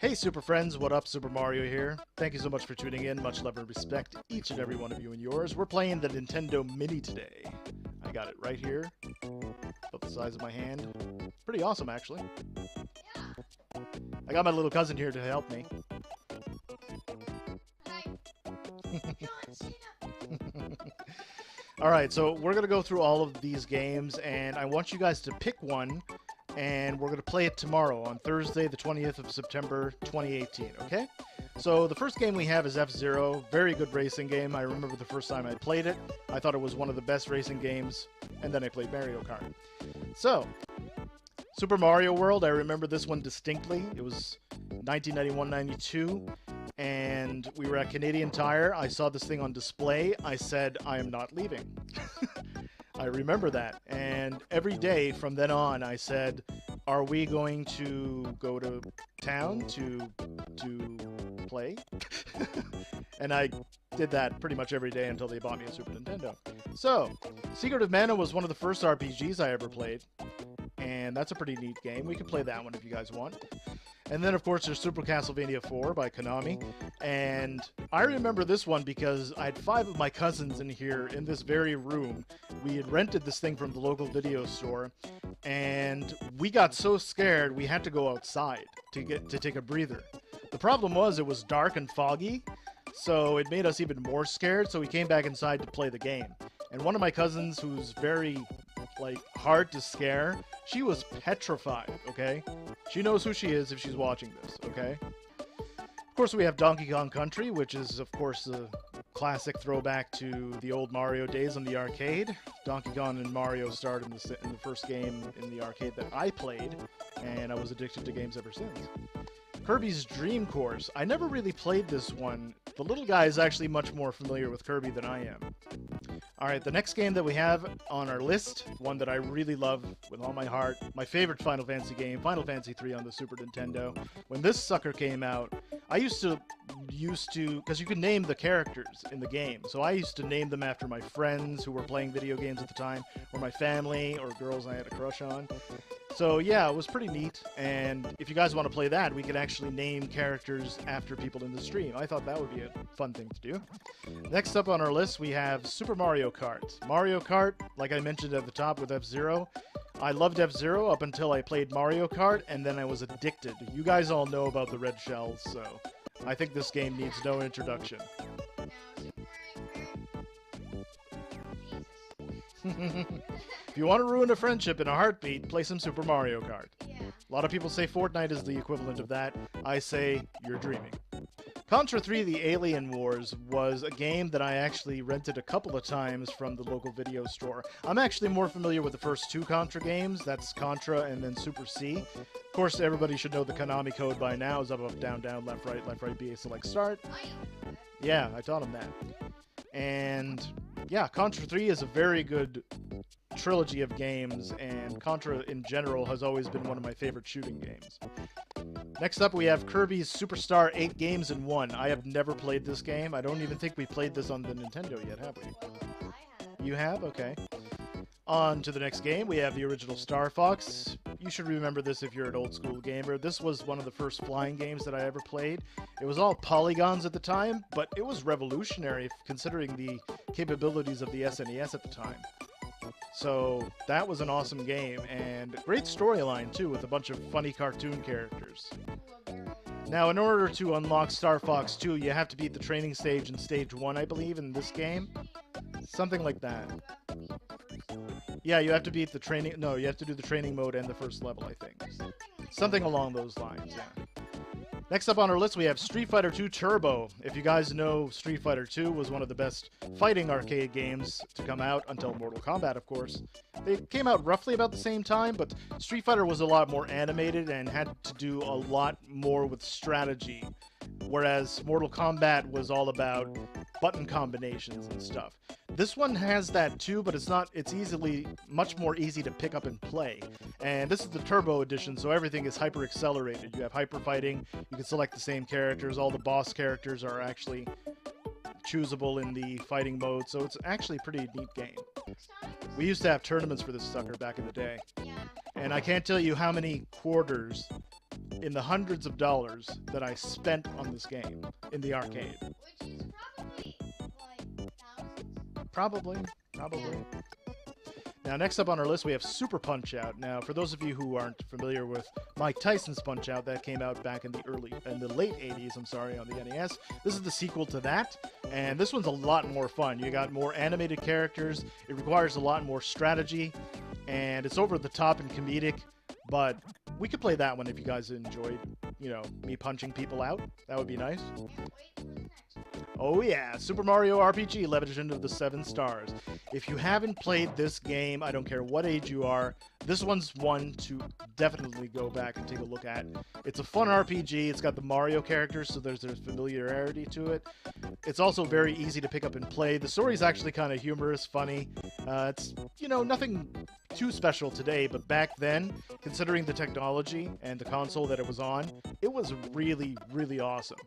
Hey Super Friends, what up? Super Mario here. Thank you so much for tuning in. Much love and respect to each and every one of you and yours. We're playing the Nintendo Mini today. I got it right here. About the size of my hand. Pretty awesome, actually. I got my little cousin here to help me. Alright, so we're going to go through all of these games, and I want you guys to pick one, and we're going to play it tomorrow on Thursday, the 20th of September, 2018, okay? So the first game we have is F-Zero. Very good racing game. I remember the first time I played it. I thought it was one of the best racing games, and then I played Mario Kart. So, Super Mario World, I remember this one distinctly. It was 1991-92, and we were at Canadian Tire. I saw this thing on display. I said, I am not leaving. I remember that. And every day from then on, I said, are we going to go to town to play? And I did that pretty much every day until they bought me a Super Nintendo. So, Secret of Mana was one of the first RPGs I ever played. And that's a pretty neat game. We can play that one if you guys want. And then, of course, there's Super Castlevania 4 by Konami. And I remember this one because I had 5 of my cousins in here in this very room. We had rented this thing from the local video store. And we got so scared we had to go outside to take a breather. The problem was it was dark and foggy, so it made us even more scared. So we came back inside to play the game. And one of my cousins, who's very hard to scare, she was petrified, okay? She knows who she is if she's watching this, okay? Of course, we have Donkey Kong Country, which is, of course, a classic throwback to the old Mario days on the arcade. Donkey Kong and Mario starred in the first game in the arcade that I played, and I was addicted to games ever since. Kirby's Dream Course. I never really played this one. The little guy is actually much more familiar with Kirby than I am. Alright, the next game that we have on our list, one that I really love with all my heart, my favorite Final Fantasy game, Final Fantasy 3 on the Super Nintendo. When this sucker came out, I used to, because you could name the characters in the game, so I used to name them after my friends who were playing video games at the time, or my family, or girls I had a crush on. So yeah, it was pretty neat, and if you guys want to play that, we could actually name characters after people in the stream. I thought that would be a fun thing to do. Next up on our list, we have Super Mario Kart. Mario Kart, like I mentioned at the top with F-Zero, I loved F-Zero up until I played Mario Kart, and then I was addicted. You guys all know about the red shells, so I think this game needs no introduction. If you want to ruin a friendship in a heartbeat, play some Super Mario Kart. A lot of people say Fortnite is the equivalent of that. I say you're dreaming. Contra 3: The Alien Wars was a game that I actually rented a couple of times from the local video store. I'm actually more familiar with the first 2 Contra games. That's Contra and then Super C. Of course, everybody should know the Konami code by now. It's up, up, down, down, left, right, B, A, select, start. Yeah, I taught him that. And yeah, Contra 3 is a very good trilogy of games, and Contra in general has always been one of my favorite shooting games. Next up, we have Kirby's Superstar 8 Games in 1. I have never played this game. I don't even think we played this on the Nintendo yet, have we? You have? Okay. On to the next game, we have the original Star Fox. You should remember this if you're an old school gamer. This was one of the first flying games that I ever played. It was all polygons at the time, but it was revolutionary considering the capabilities of the SNES at the time. So that was an awesome game, and great storyline too, with a bunch of funny cartoon characters. Now, in order to unlock Star Fox 2, you have to beat the training stage in Stage 1, I believe, in this game. Something like that. Yeah, you have to beat the training... No, you have to do the training mode and the first level, I think. Something along those lines, yeah. Next up on our list, we have Street Fighter 2 Turbo. If you guys know, Street Fighter 2 was one of the best fighting arcade games to come out, until Mortal Kombat, of course. They came out roughly about the same time, but Street Fighter was a lot more animated and had to do a lot more with strategy, whereas Mortal Kombat was all about button combinations and stuff. This one has that too, but it's much more easy to pick up and play. And this is the Turbo edition, so everything is hyper accelerated. You have hyper fighting, you can select the same characters, all the boss characters are actually choosable in the fighting mode, so it's actually a pretty neat game. We used to have tournaments for this sucker back in the day. And I can't tell you how many quarters in the hundreds of dollars that I spent on this game in the arcade. Which is probably like thousands. Probably. Now, next up on our list, we have Super Punch-Out. Now, for those of you who aren't familiar with Mike Tyson's Punch-Out, that came out back in the late 80s, on the NES. This is the sequel to that, and this one's a lot more fun. You got more animated characters, it requires a lot more strategy, and it's over the top and comedic, but we could play that one if you guys enjoyed, me punching people out. That would be nice. Can't wait for the next one. Oh yeah, Super Mario RPG Legend of the Seven Stars. If you haven't played this game, I don't care what age you are, this one's one to definitely go back and take a look at. It's a fun RPG, it's got the Mario characters, so there's familiarity to it. It's also very easy to pick up and play. The story's actually kind of humorous, funny. It's, nothing too special today, but back then, considering the technology and the console that it was on, it was really, really awesome.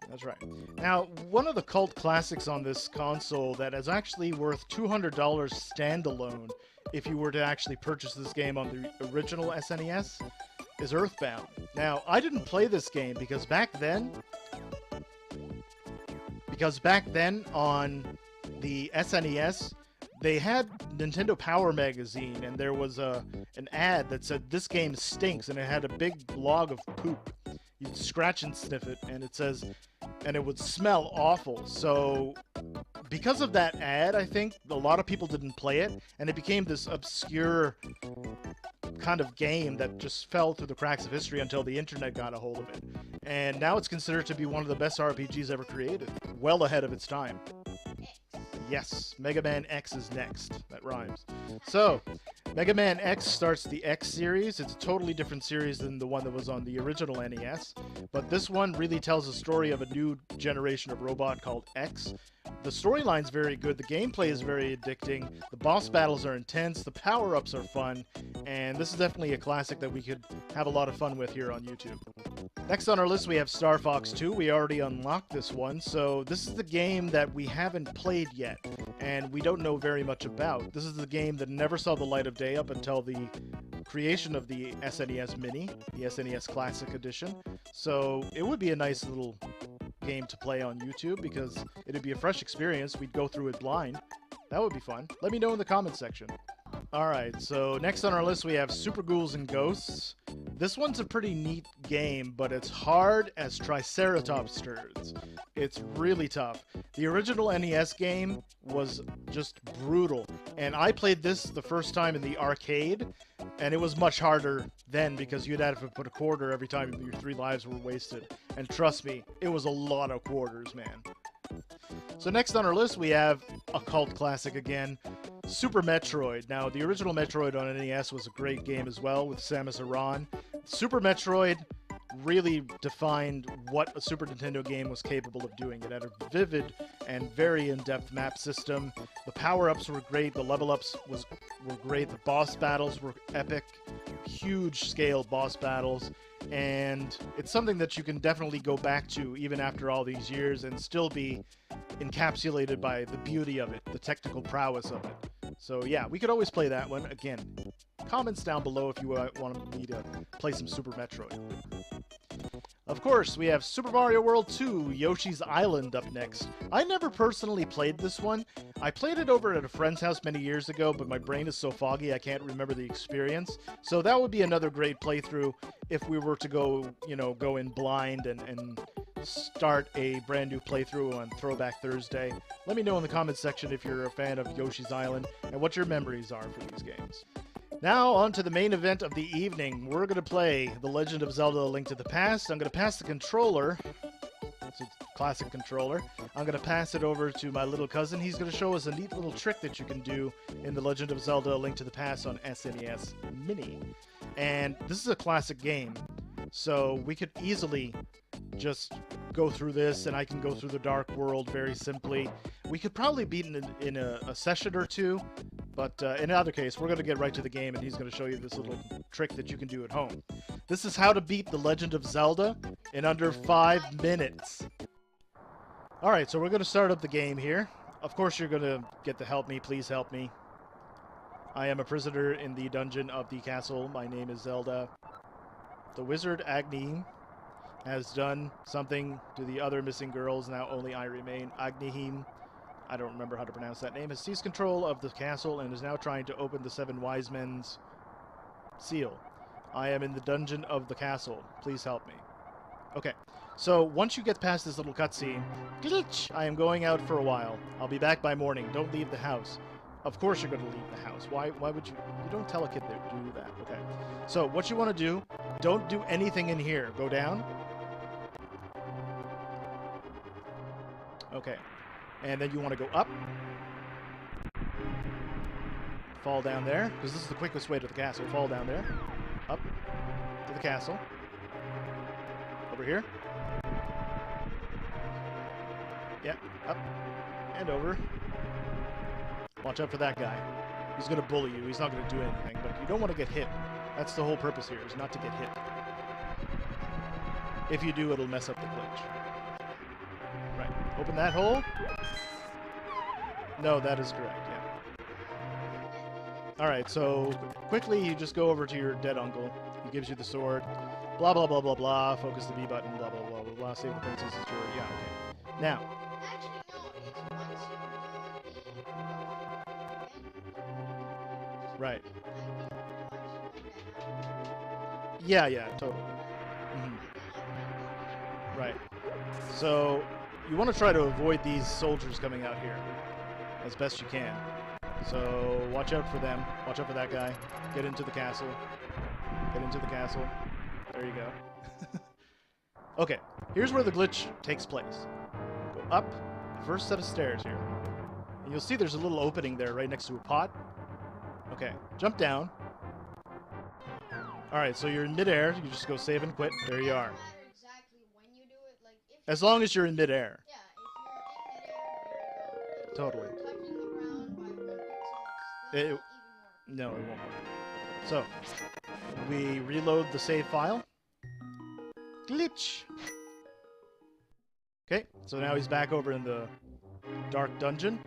That's right. Now, one of the cult classics on this console that is actually worth $200 standalone if you were to actually purchase this game on the original SNES is Earthbound. Now, I didn't play this game because back then on the SNES, they had Nintendo Power Magazine, and there was an ad that said, "This game stinks," and it had a big log of poop. You'd scratch and sniff it, and it says, and it would smell awful. So, because of that ad, I think a lot of people didn't play it, and it became this obscure kind of game that just fell through the cracks of history until the internet got a hold of it. And now it's considered to be one of the best RPGs ever created, well ahead of its time. Yes, Mega Man X is next. That rhymes. So, Mega Man X starts the X series. It's a totally different series than the one that was on the original NES. But this one really tells the story of a new generation of robot called X. The storyline's very good, the gameplay is very addicting, the boss battles are intense, the power-ups are fun, and this is definitely a classic that we could have a lot of fun with here on YouTube. Next on our list we have Star Fox 2. We already unlocked this one, so this is the game that we haven't played yet, and we don't know very much about. This is the game that never saw the light of day up until the creation of the SNES Mini, the SNES Classic Edition, so it would be a nice little game to play on YouTube because it'd be a fresh experience. We'd go through it blind. That would be fun. Let me know in the comments section. Alright, so next on our list we have Super Ghouls and Ghosts. This one's a pretty neat game, but it's hard as Triceratops turds. It's really tough. The original NES game was just brutal, and I played this the first time in the arcade, and it was much harder then because you'd have to put a quarter every time your 3 lives were wasted. And trust me, it was a lot of quarters, man. So next on our list we have a cult classic again, Super Metroid. Now, the original Metroid on NES was a great game as well with Samus Aran. Super Metroid really defined what a Super Nintendo game was capable of doing. It had a vivid and very in-depth map system. The power-ups were great, the level-ups were great, the boss battles were epic, huge-scale boss battles, and it's something that you can definitely go back to even after all these years and still be encapsulated by the beauty of it, the technical prowess of it. So yeah, we could always play that one. Again, comments down below if you want me to play some Super Metroid. Of course, we have Super Mario World 2, Yoshi's Island up next. I never personally played this one. I played it over at a friend's house many years ago, but my brain is so foggy I can't remember the experience. So that would be another great playthrough if we were to go, go in blind and start a brand new playthrough on Throwback Thursday. Let me know in the comments section if you're a fan of Yoshi's Island and what your memories are for these games. Now, on to the main event of the evening. We're going to play The Legend of Zelda: A Link to the Past. I'm going to pass the controller. It's a classic controller. I'm going to pass it over to my little cousin. He's going to show us a neat little trick that you can do in The Legend of Zelda: A Link to the Past on SNES Mini. And this is a classic game, so we could easily just go through this, and I can go through the Dark World very simply. We could probably beat it in a session or two, but in either case, we're going to get right to the game, and he's going to show you this little trick that you can do at home. This is how to beat The Legend of Zelda in under 5 minutes. Alright, so we're going to start up the game here. Of course, you're going to get the help me, please help me. I am a prisoner in the dungeon of the castle. My name is Zelda. The wizard Agni has done something to the other missing girls. Now only I remain. Agnihim, I don't remember how to pronounce that name, has seized control of the castle and is now trying to open the 7 wise men's seal. I am in the dungeon of the castle. Please help me. Okay, so once you get past this little cutscene, glitch! I am going out for a while. I'll be back by morning. Don't leave the house. Of course you're going to leave the house. Why would you? You don't tell a kid to do that. Okay. So what you want to do, don't do anything in here. Go down. Okay. And then you want to go up. Fall down there, because this is the quickest way to the castle. Fall down there. Up to the castle. Over here. Yeah, up and over. Watch out for that guy. He's going to bully you. He's not going to do anything, but you don't want to get hit. That's the whole purpose here, is not to get hit. If you do, it'll mess up the glitch. Right. Open that hole. No, that is correct, yeah. Alright, so quickly you just go over to your dead uncle. He gives you the sword. Blah, blah, blah, blah, blah. Focus the B button. Blah, blah, blah, blah, blah. Save the princess. It's your... Yeah, okay. Now. Actually, no. It's once you do the... Right. Yeah, yeah, totally. Mm-hmm. Right. So, you want to try to avoid these soldiers coming out here as best you can. So, watch out for them. Watch out for that guy. Get into the castle. Get into the castle. There you go. Okay, here's where the glitch takes place. Go up the first set of stairs here. And you'll see there's a little opening there right next to a pot. Okay, jump down. Alright, so you're in midair. You just go save and quit. There you are. Exactly when you do it. Like, if As long as you're in midair. yeah, if you're in midair, Totally. touching the ground by 1 pixel, it's It- still not even work. No, it won't work. So, we reload the save file. Glitch! Okay, so now he's back over in the dark dungeon.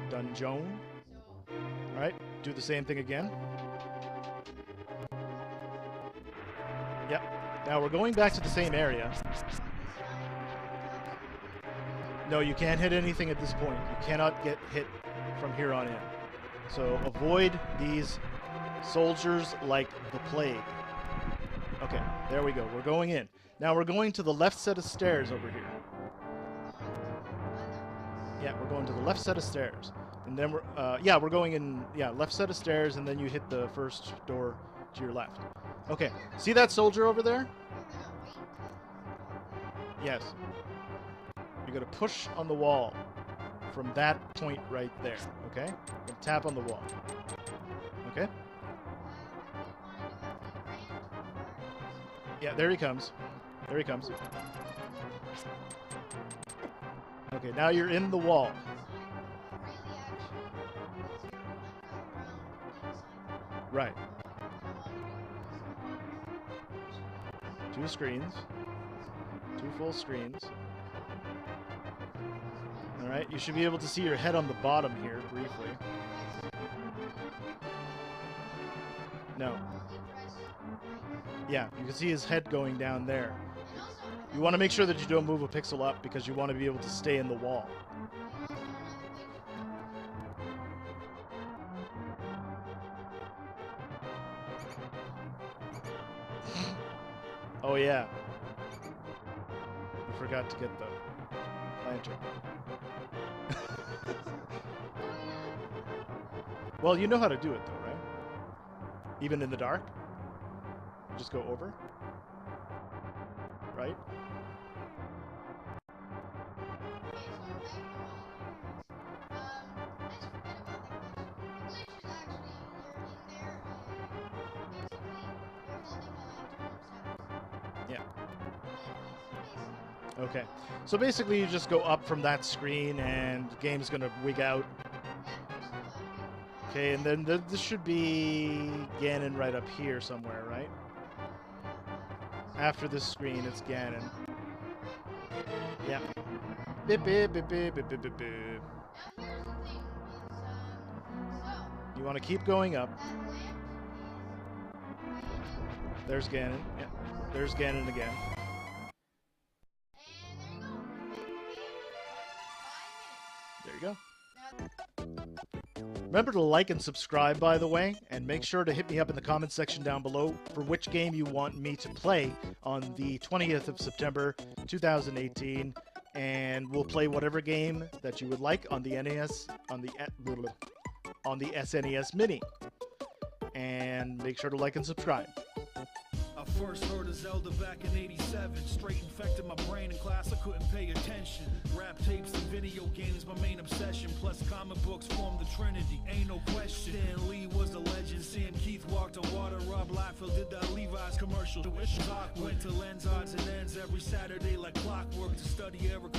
Dungeon. So, Alright, do the same thing again. Yep. Now we're going back to the same area. No, you can't hit anything at this point. You cannot get hit from here on in. So avoid these soldiers like the plague. Okay, there we go. We're going in. Now we're going to the left set of stairs over here. Yeah, we're going to the left set of stairs. And then we're going in, left set of stairs, and then you hit the first door to your left. Okay, see that soldier over there? Yes. You're going to push on the wall from that point right there, okay? And tap on the wall. Okay? Yeah, there he comes. There he comes. Okay, now you're in the wall. Right. 2 screens. 2 full screens. Alright, you should be able to see your head on the bottom here, briefly. No. Yeah, you can see his head going down there. You want to make sure that you don't move a pixel up because you want to be able to stay in the wall. Oh yeah. I forgot to get the lantern. Well, you know how to do it though, right? Even in the dark? Just go over. Right? Yeah. Okay. So basically you just go up from that screen and the game's gonna wig out. Okay, and then this should be Ganon right up here somewhere, right? After this screen, it's Ganon. Yeah. Bip, bip, bip, bip, bip, bip, bip, bip. You want to keep going up. There's Ganon. Yeah. There's Ganon again. And there you go. There you go. Now, Remember to like and subscribe, by the way, and make sure to hit me up in the comment section down below for which game you want me to play on the 20th of September 2018, and we'll play whatever game that you would like on the NES, on the SNES Mini. And make sure to like and subscribe. I first heard of Zelda back in '87. Straight infected my brain in class, I couldn't pay attention. Rap tapes and video games, my main obsession. Plus comic books formed the trinity, ain't no question. Stan Lee was the legend, seeing Keith walked on water. Rob Liefeld did that Levi's commercial. Talk went to Lens Odds and Ends every Saturday like clockwork to study Eric